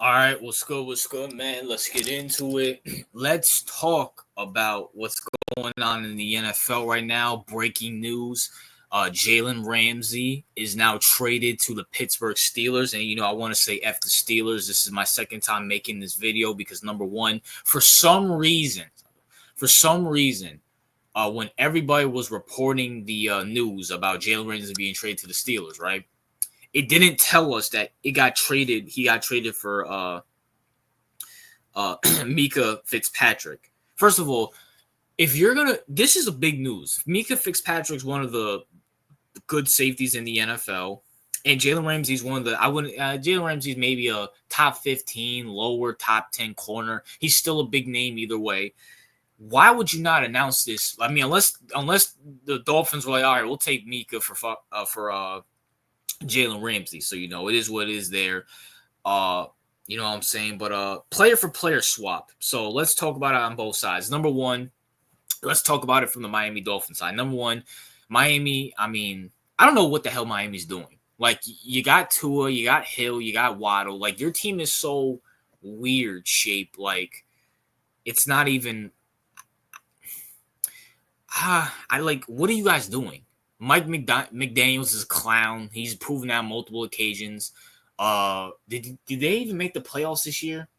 All right, what's good, man? Let's get into it. Let's talk about what's going on in the NFL right now. Breaking news: Jalen Ramsey is now traded to the Pittsburgh Steelers, and I want to say F the Steelers. This is my second time making this video because number one, for some reason, when everybody was reporting the news about Jalen Ramsey being traded to the Steelers, right? It didn't tell us that it got traded. He got traded for Mika Fitzpatrick. First of all, if you're this is a big news. Mika Fitzpatrick's one of the good safeties in the NFL, and Jalen Ramsey's one of the. I wouldn't. Jalen Ramsey's maybe a top 15, lower top 10 corner. He's still a big name either way. Why would you not announce this? I mean, unless the Dolphins were like, all right, we'll take Mika for Jalen Ramsey. So it is what it is there. You know what I'm saying? But player for player swap. So let's talk about it on both sides. Number one, let's talk about it from the Miami Dolphins side. Number one, Miami, I mean, I don't know what the hell Miami's doing. Like, you got Tua, you got Hill, you got Waddle. Like, your team is so weird shaped. Like, it's not even what are you guys doing? Mike McDaniels is a clown. He's proven that on multiple occasions. Did they even make the playoffs this year?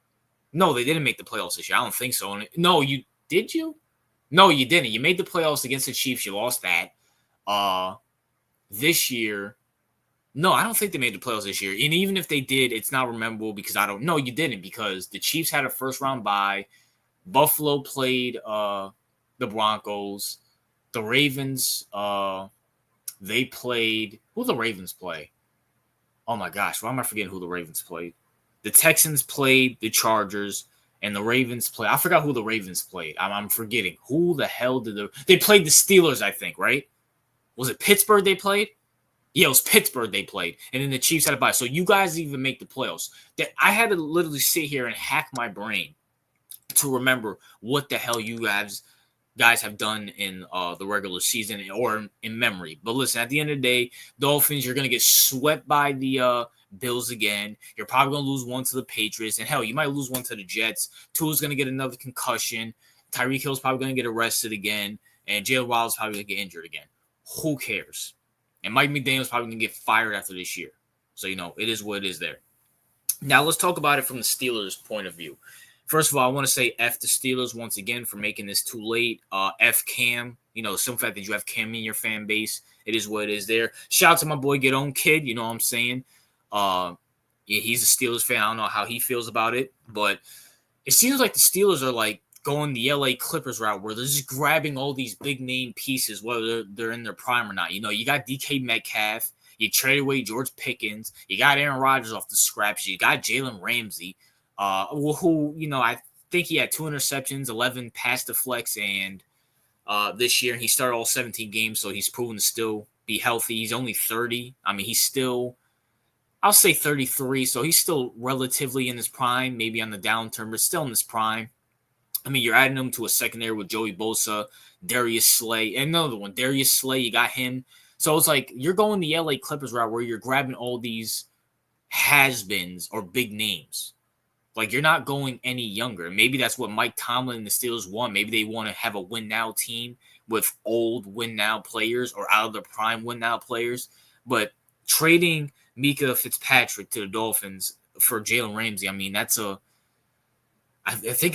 No, they didn't make the playoffs this year. I don't think so. No, did you? No, you didn't. You made the playoffs against the Chiefs. You lost that. This year, no, I don't think they made the playoffs this year. And even if they did, it's not memorable because I don't know. You didn't, because the Chiefs had a first round bye. Buffalo played the Broncos. The Ravens, they played. Who the Ravens play? Oh my gosh, why am I forgetting who the Ravens played? The Texans played the Chargers, and the Ravens played. I forgot who the Ravens played. I'm forgetting. Who the hell did they played the Steelers, I think, right? Was it Pittsburgh they played? Yeah, it was Pittsburgh they played. And then the Chiefs had a bye. So you guys even make the playoffs. That I had to literally sit here and hack my brain to remember what the hell you guys have done in the regular season or in memory. But listen, at the end of the day, Dolphins, you're going to get swept by the Bills again. You're probably going to lose one to the Patriots. And hell, you might lose one to the Jets. Tua's going to get another concussion. Tyreek Hill's probably going to get arrested again. And Jalen Waddle's probably going to get injured again. Who cares? And Mike McDaniel's probably going to get fired after this year. So, it is what it is there. Now, let's talk about it from the Steelers' point of view. First of all, I want to say F the Steelers once again for making this too late. F Cam, some fact that you have Cam in your fan base. It is what it is there. Shout out to my boy Get On Kid, you know what I'm saying? Yeah, he's a Steelers fan. I don't know how he feels about it, but it seems like the Steelers are like going the LA Clippers route where they're just grabbing all these big name pieces, whether they're in their prime or not. You got DK Metcalf. You traded away George Pickens. You got Aaron Rodgers off the scraps. You got Jalen Ramsey. Who, I think he had 2 interceptions, 11 pass deflects, and this year he started all 17 games, so he's proven to still be healthy. He's only 30. I mean, he's still, I'll say 33, so he's still relatively in his prime, maybe on the downturn, but still in his prime. I mean, you're adding him to a secondary with Joey Bosa, Darius Slay, and another one, Darius Slay, you got him. So it's like you're going the LA Clippers route where you're grabbing all these has-beens or big names. Like, you're not going any younger. Maybe that's what Mike Tomlin and the Steelers want. Maybe they want to have a win-now team with old win-now players or out of their prime win-now players. But trading Mika Fitzpatrick to the Dolphins for Jalen Ramsey, I mean, I think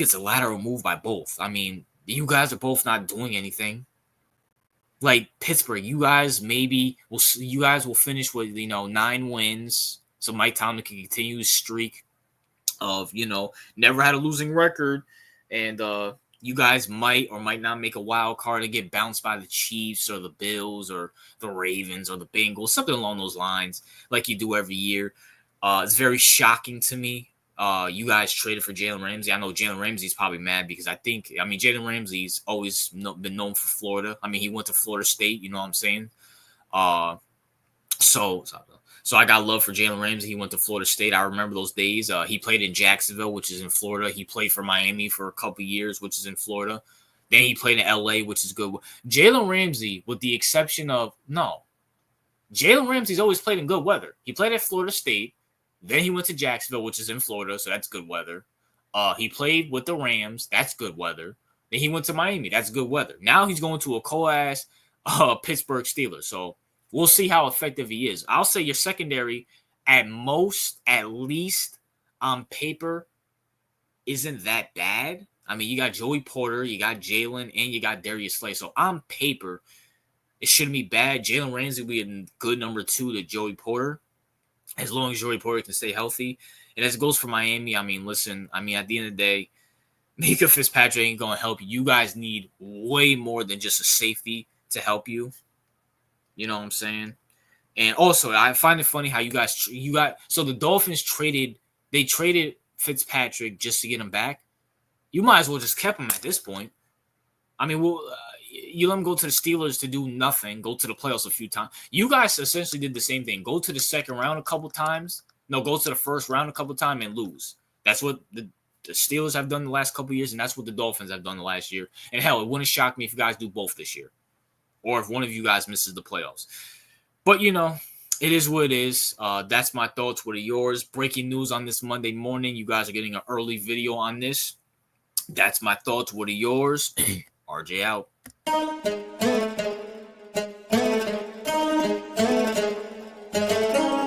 it's a lateral move by both. I mean, you guys are both not doing anything. Like Pittsburgh, you guys will finish with 9 wins, so Mike Tomlin can continue his streak of never had a losing record, and you guys might or might not make a wild card and get bounced by the Chiefs or the Bills or the Ravens or the Bengals, something along those lines, like you do every year. It's very shocking to me. You guys traded for Jalen Ramsey. I know Jalen Ramsey's probably mad because Jalen Ramsey's always been known for Florida. I mean, he went to Florida State, you know what I'm saying? So I got love for Jalen Ramsey. He went to Florida State. I remember those days. He played in Jacksonville, which is in Florida. He played for Miami for a couple years, which is in Florida. Then he played in LA, which is good. Jalen Ramsey, with the exception of Jalen Ramsey's always played in good weather. He played at Florida State. Then he went to Jacksonville, which is in Florida, so that's good weather. He played with the Rams. That's good weather. Then he went to Miami. That's good weather. Now he's going to a cold-ass Pittsburgh Steelers. So we'll see how effective he is. I'll say your secondary, at least on paper, isn't that bad. I mean, you got Joey Porter, you got Jalen, and you got Darius Slay. So on paper, it shouldn't be bad. Jalen Ramsey will be a good number 2 to Joey Porter, as long as Joey Porter can stay healthy. And as it goes for Miami, I mean, listen, I mean, at the end of the day, Mika Fitzpatrick ain't going to help you. You guys need way more than just a safety to help you. You know what I'm saying? And also, I find it funny how so the Dolphins traded Fitzpatrick just to get him back. You might as well just kept him at this point. I mean, you let him go to the Steelers to do nothing, go to the playoffs a few times. You guys essentially did the same thing. Go to the second round a couple times. No, go to the first round a couple times and lose. That's what the Steelers have done the last couple years, and that's what the Dolphins have done the last year. And hell, it wouldn't shock me if you guys do both this year, or if one of you guys misses the playoffs. But, you know, it is what it is. That's my thoughts. What are yours? Breaking news on this Monday morning. You guys are getting an early video on this. That's my thoughts. What are yours? RJ out.